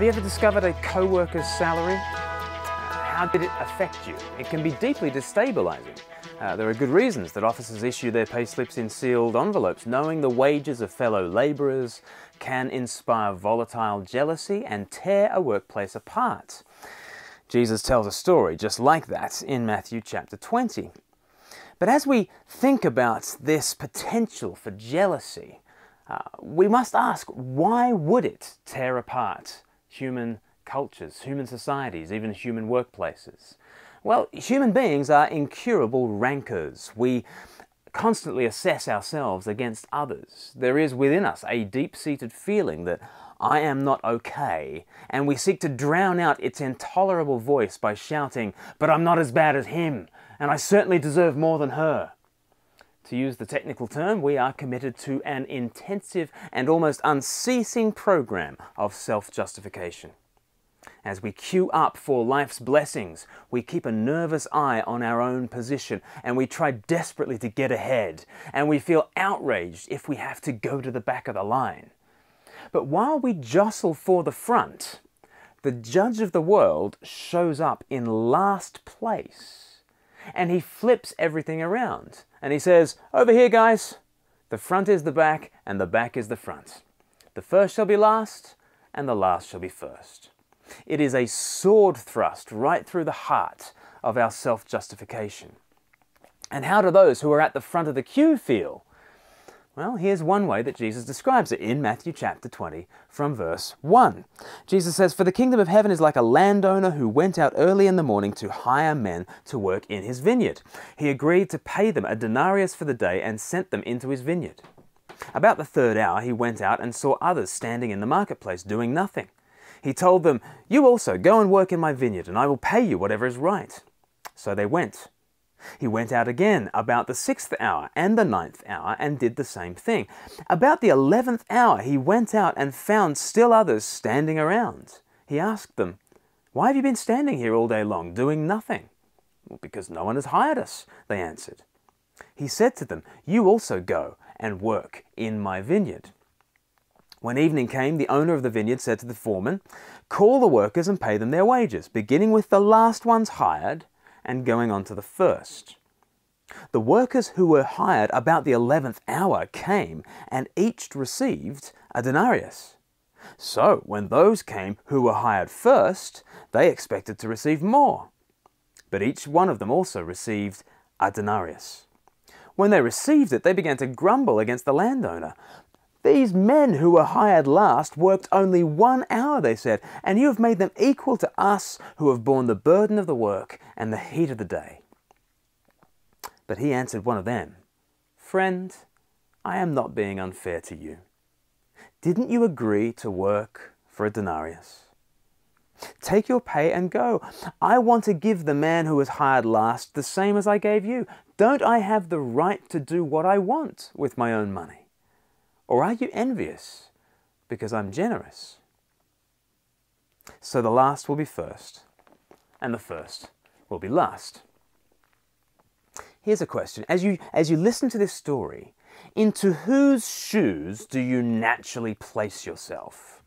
you ever discovered a co-worker's salary? How did it affect you? It can be deeply destabilizing. There are good reasons that officers issue their pay slips in sealed envelopes. Knowing the wages of fellow labourers can inspire volatile jealousy and tear a workplace apart. Jesus tells a story just like that in Matthew chapter 20. But as we think about this potential for jealousy, we must ask, why would it tear apart human cultures, human societies, even human workplaces? Well, human beings are incurable rancors. We constantly assess ourselves against others. There is within us a deep-seated feeling that I am not okay, and we seek to drown out its intolerable voice by shouting, "But I'm not as bad as him, and I certainly deserve more than her." To use the technical term, we are committed to an intensive and almost unceasing program of self-justification. As we queue up for life's blessings, we keep a nervous eye on our own position, and we try desperately to get ahead, and we feel outraged if we have to go to the back of the line. But while we jostle for the front, the judge of the world shows up in last place, and he flips everything around, and he says, "Over here, guys, the front is the back, and the back is the front. The first shall be last, and the last shall be first." It is a sword thrust right through the heart of our self-justification. And how do those who are at the front of the queue feel? Well, here's one way that Jesus describes it in Matthew chapter 20 from verse 1. Jesus says, "For the kingdom of heaven is like a landowner who went out early in the morning to hire men to work in his vineyard. He agreed to pay them a denarius for the day and sent them into his vineyard. About the third hour he went out and saw others standing in the marketplace doing nothing. He told them, 'You also go and work in my vineyard, and I will pay you whatever is right.' So they went. He went out again about the 6th hour and the 9th hour and did the same thing. About the 11th hour he went out and found still others standing around. He asked them, 'Why have you been standing here all day long, doing nothing?' 'Well, because no one has hired us,' they answered. He said to them, 'You also go and work in my vineyard.' When evening came, the owner of the vineyard said to the foreman, 'Call the workers and pay them their wages, beginning with the last ones hired and going on to the first.' The workers who were hired about the 11th hour came, and each received a denarius. So when those came who were hired first, they expected to receive more. But each one of them also received a denarius. When they received it, they began to grumble against the landowner. 'These men who were hired last worked only 1 hour,' they said, 'and you have made them equal to us who have borne the burden of the work and the heat of the day.' But he answered one of them, 'Friend, I am not being unfair to you. Didn't you agree to work for a denarius? Take your pay and go. I want to give the man who was hired last the same as I gave you. Don't I have the right to do what I want with my own money? Or are you envious because I'm generous?' So the last will be first, and the first will be last." Here's a question. As you listen to this story, into whose shoes do you naturally place yourself?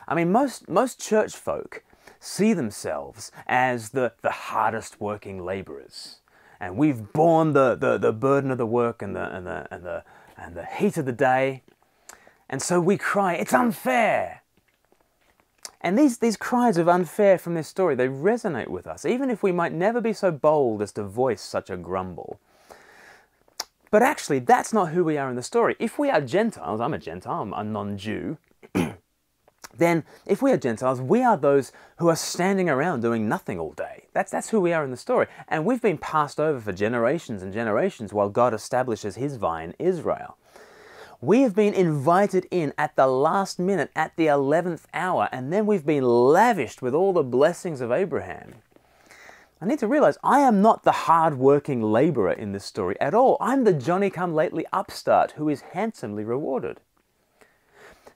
I mean, most church folk see themselves as the hardest working labourers. And we've borne the burden of the work and the heat of the day. And so we cry, "It's unfair!" And these cries of unfair from this story, they resonate with us, even if we might never be so bold as to voice such a grumble. But actually, that's not who we are in the story. If we are Gentiles, I'm a Gentile, I'm a non-Jew, then if we are Gentiles, we are those who are standing around doing nothing all day. That's who we are in the story. And we've been passed over for generations and generations while God establishes his vine, Israel. We have been invited in at the last minute, at the 11th hour, and then we've been lavished with all the blessings of Abraham. I need to realize I am not the hard-working laborer in this story at all. I'm the Johnny-come-lately upstart who is handsomely rewarded.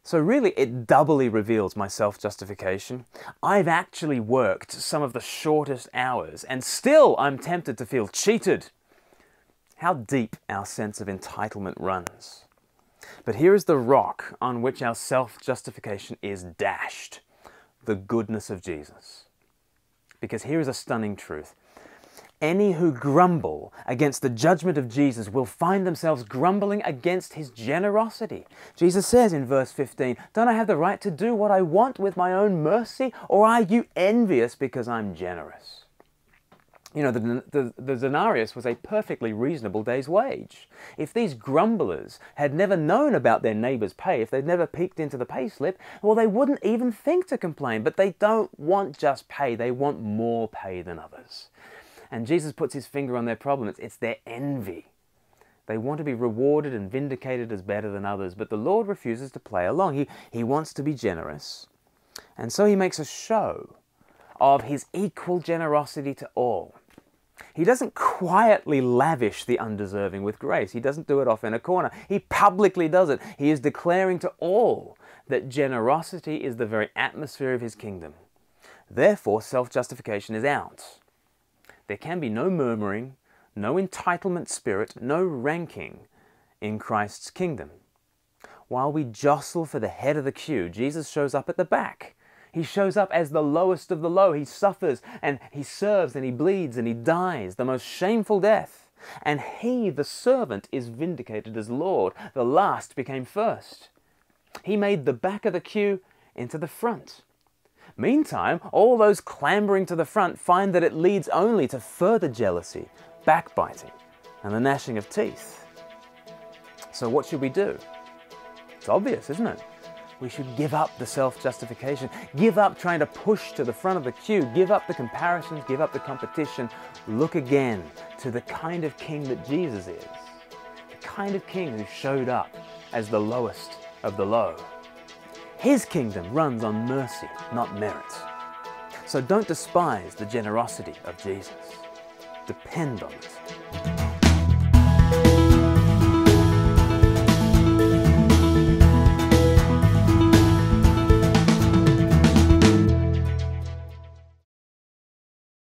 So really, it doubly reveals my self-justification. I've actually worked some of the shortest hours, and still I'm tempted to feel cheated. How deep our sense of entitlement runs. But here is the rock on which our self-justification is dashed. the goodness of Jesus. Because here is a stunning truth. Any who grumble against the judgment of Jesus will find themselves grumbling against his generosity. Jesus says in verse 15, "Don't I have the right to do what I want with my own mercy? Or are you envious because I'm generous?" You know, the denarius was a perfectly reasonable day's wage. If these grumblers had never known about their neighbor's pay, if they'd never peeked into the pay slip, well, they wouldn't even think to complain. But they don't want just pay, they want more pay than others. And Jesus puts his finger on their problem. It's their envy. They want to be rewarded and vindicated as better than others, but the Lord refuses to play along. He wants to be generous. And so he makes a show of his equal generosity to all. He doesn't quietly lavish the undeserving with grace. He doesn't do it off in a corner. He publicly does it. He is declaring to all that generosity is the very atmosphere of his kingdom. Therefore, self-justification is out. There can be no murmuring, no entitlement spirit, no ranking in Christ's kingdom. While we jostle for the head of the queue, Jesus shows up at the back. He shows up as the lowest of the low. He suffers and he serves and he bleeds and he dies, the most shameful death. And he, the servant, is vindicated as Lord. The last became first. He made the back of the queue into the front. Meantime, all those clambering to the front find that it leads only to further jealousy, backbiting, and the gnashing of teeth. So what should we do? It's obvious, isn't it? We should give up the self-justification, give up trying to push to the front of the queue, give up the comparisons, give up the competition. Look again to the kind of king that Jesus is, the kind of king who showed up as the lowest of the low. His kingdom runs on mercy, not merit. So don't despise the generosity of Jesus. Depend on it.